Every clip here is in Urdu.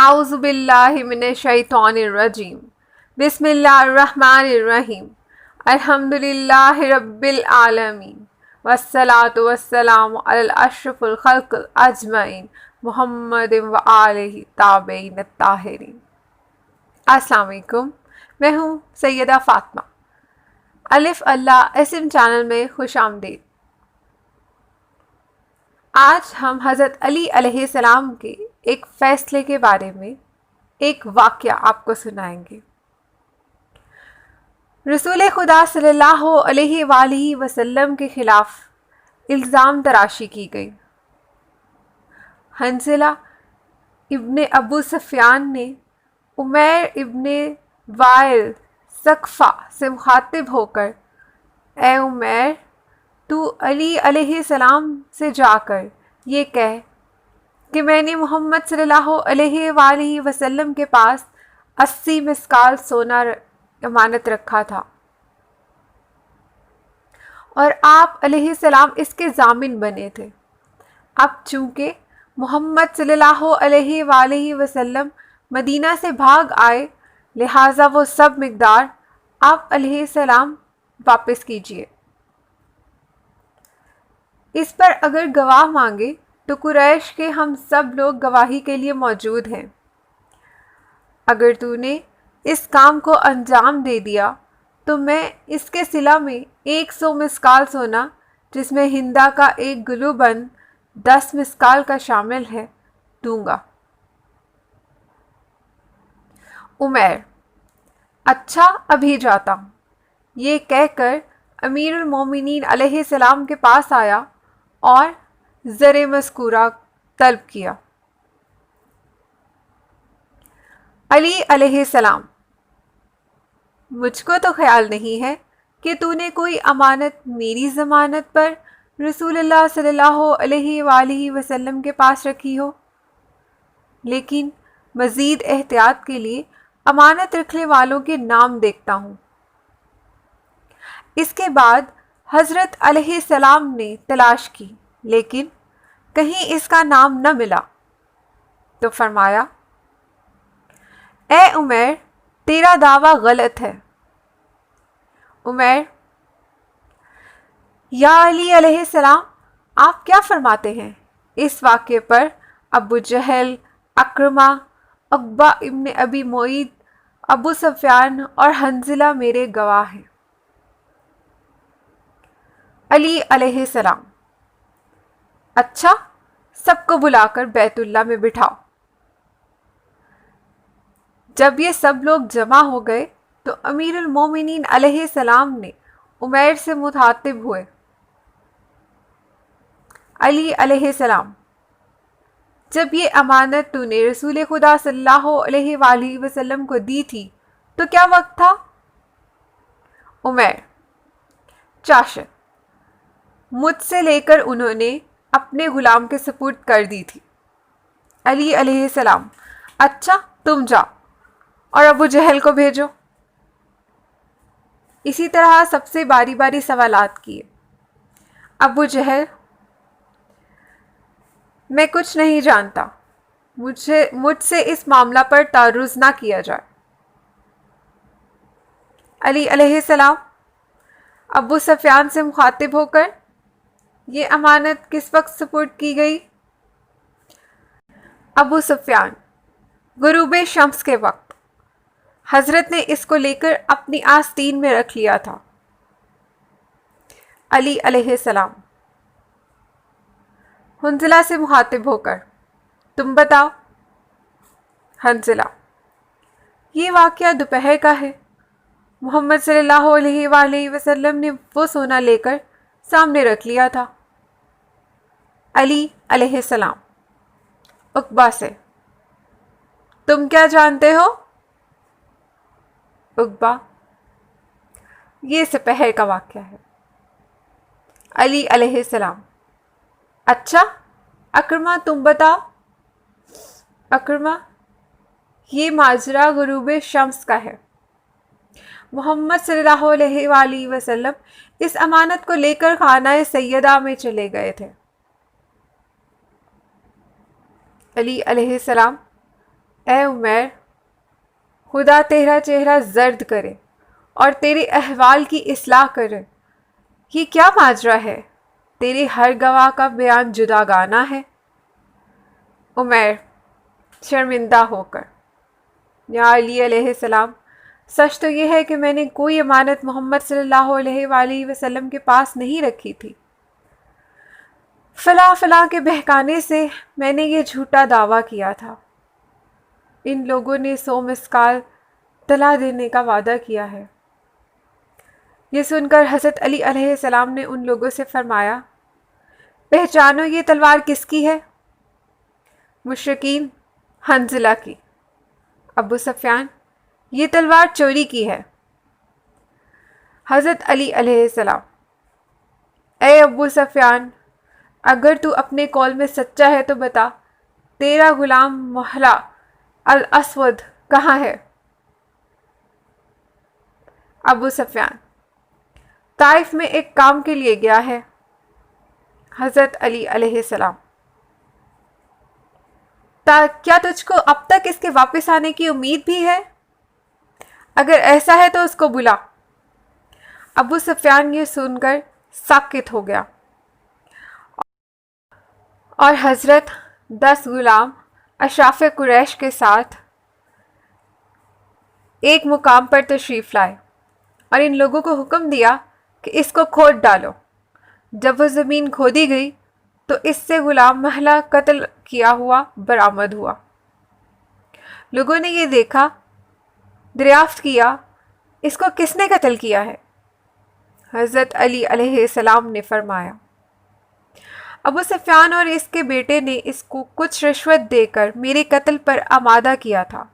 اعوذ باللہ من الشیطان الرجیم بسم اللہ الرحمن الرحیم الحمد للہ رب العالمین والصلاة والسلام علی اشرف الخلق اجمعین محمد و آلہ تابعین الطاہرین۔ السلام علیکم، میں ہوں سیدہ فاطمہ۔ الف اللہ اسم چینل میں خوش آمدید۔ آج ہم حضرت علی علیہ السلام کے ایک فیصلے کے بارے میں ایک واقعہ آپ کو سنائیں گے۔ رسول خدا صلی اللہ علیہ وآلہ وسلم کے خلاف الزام تراشی کی گئی۔ حنظلہ ابن ابو سفیان نے عمیر ابن وائل ثقفہ سے مخاطب ہو کر، اے عمیر، تو علی علیہ السلام سے جا کر یہ کہہ کہ میں نے محمد صلی اللہ علیہ وآلہ وسلم کے پاس 80 مسکال سونا امانت رکھا تھا، اور آپ علیہ السلام اس کے ضامن بنے تھے۔ اب چونکہ محمد صلی اللہ علیہ وآلہ وسلم مدینہ سے بھاگ آئے، لہٰذا وہ سب مقدار آپ علیہ السلام واپس کیجیے۔ اس پر اگر گواہ مانگے تو قریش کے ہم سب لوگ گواہی کے لیے موجود ہیں۔ اگر تو نے اس کام کو انجام دے دیا تو میں اس کے صلہ میں 100 مسکال سونا، جس میں ہندا کا ایک گلو بند 10 مسکال کا شامل ہے، دوں گا۔ عمیر: اچھا، ابھی جاتا ہوں، یہ کہہ کر امیر المومنین علیہ السلام کے پاس آیا اور زر مذکورہ طلب کیا۔ علی علیہ السلام: مجھ کو تو خیال نہیں ہے کہ تو نے کوئی امانت میری ضمانت پر رسول اللہ صلی اللہ علیہ وآلہ وسلم کے پاس رکھی ہو، لیکن مزید احتیاط کے لیے امانت رکھنے والوں کے نام دیکھتا ہوں۔ اس کے بعد حضرت علیہ السلام نے تلاش کی، لیکن کہیں اس کا نام نہ ملا، تو فرمایا، اے عمیر، تیرا دعویٰ غلط ہے۔ عمیر: یا علی علیہ السلام، آپ کیا فرماتے ہیں؟ اس واقعے پر ابو جہل، اکرمہ، عقبہ ابن ابی معیط، ابو سفیان اور حنظلہ میرے گواہ ہیں۔ علی علیہ السلام: اچھا، سب کو بلا کر بیت اللہ میں بٹھاؤ۔ جب یہ سب لوگ جمع ہو گئے تو امیر المومنین علیہ السلام نے عمیر سے مخاطب ہوئے، علی علیہ السلام، جب یہ امانت تو نے رسول خدا صلی اللہ علیہ وآلہ وسلم کو دی تھی تو کیا وقت تھا؟ عمیر: چاشت، مجھ سے لے کر انہوں نے اپنے غلام کے سپرد کر دی تھی۔ علی علیہ السلام: اچھا، تم جاؤ اور ابو جہل کو بھیجو۔ اسی طرح سب سے باری باری سوالات کیے۔ ابو جہل: میں کچھ نہیں جانتا، مجھ سے اس معاملہ پر تعرض نہ کیا جائے۔ علی علیہ السلام ابو سفیان سے مخاطب ہو کر، یہ امانت کس وقت سپرد کی گئی؟ ابو سفیان: غروب شمس کے وقت، حضرت نے اس کو لے کر اپنی آستین میں رکھ لیا تھا۔ علی علیہ السلام حنظلہ سے مخاطب ہو کر، تم بتاؤ۔ حنظلہ: یہ واقعہ دوپہر کا ہے، محمد صلی اللہ علیہ وآلہ وسلم نے وہ سونا لے کر سامنے رکھ لیا تھا۔ علی علیہ السلام عقبہ سے: تم کیا جانتے ہو؟ عقبہ: یہ سپہر کا واقعہ ہے۔ علی علیہ السلام: اچھا، اکرمہ، تم بتاؤ۔ اکرمہ: یہ ماجرا غروب شمس کا ہے، محمد صلی اللہ علیہ وآلہ وسلم اس امانت کو لے کر خانہ سیدہ میں چلے گئے تھے۔ علی علیہ السلام: اے عمیر، خدا تیرا چہرہ زرد کرے اور تیرے احوال کی اصلاح کرے۔ یہ کیا ماجرا ہے؟ تیری ہر گواہ کا بیان جداگانہ ہے۔ عمیر شرمندہ ہو کر، یا علی علیہ السلام، سچ تو یہ ہے کہ میں نے کوئی امانت محمد صلی اللہ علیہ وآلہ وسلم کے پاس نہیں رکھی تھی۔ فلاں فلاں کے بہکانے سے میں نے یہ جھوٹا دعویٰ کیا تھا۔ ان لوگوں نے 100 مسکال طلا دینے کا وعدہ کیا ہے۔ یہ سن کر حضرت علی علیہ السلام نے ان لوگوں سے فرمایا، پہچانو یہ تلوار کس کی ہے؟ مشرکین، حنظلہ کی۔ ابو سفیان، یہ تلوار چوری کی ہے۔ حضرت علی علیہ السلام، اے ابو سفیان، اگر تو اپنے قول میں سچا ہے تو بتا، تیرا غلام محلہ الاسود کہاں ہے؟ ابو سفیان، طائف میں ایک کام کے لیے گیا ہے۔ حضرت علی علیہ السلام، کیا تجھ کو اب تک اس کے واپس آنے کی امید بھی ہے؟ اگر ایسا ہے تو اس کو بلا۔ ابو سفیان یہ سن کر ساکت ہو گیا اور حضرت 10 غلام اشراف قریش کے ساتھ ایک مقام پر تشریف لائے اور ان لوگوں کو حکم دیا کہ اس کو کھود ڈالو۔ جب وہ زمین کھودی گئی تو اس سے غلام محلہ قتل کیا ہوا برآمد ہوا۔ لوگوں نے یہ دیکھا، دریافت کیا، اس کو کس نے قتل کیا ہے؟ حضرت علی علیہ السلام نے فرمایا، ابو سفیان اور اس کے بیٹے نے اس کو کچھ رشوت دے کر میرے قتل پر آمادہ کیا تھا۔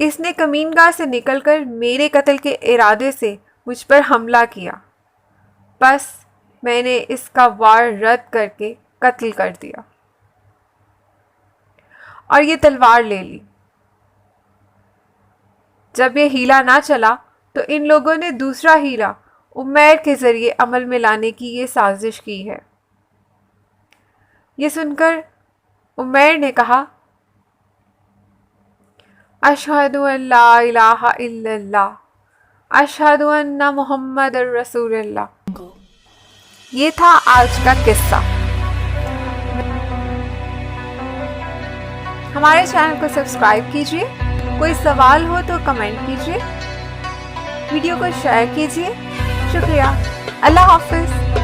اس نے کمینگاہ سے نکل کر میرے قتل کے ارادے سے مجھ پر حملہ کیا، بس میں نے اس کا وار رد کر کے قتل کر دیا اور یہ تلوار لے لی۔ جب یہ ہیلا نہ چلا تو ان لوگوں نے دوسرا ہیلا عمیر کے ذریعے عمل میں لانے کی یہ سازش کی ہے۔ یہ سن کر عمیر نے کہا، اشہد ان لا الہ الا اللہ، اشہد ان محمد رسول اللہ۔ یہ تھا آج کا قصہ۔ ہمارے چینل کو سبسکرائب کیجیے، کوئی سوال ہو تو کمنٹ کیجیے، ویڈیو کو شیئر کیجیے۔ شکریہ۔ اللہ حافظ۔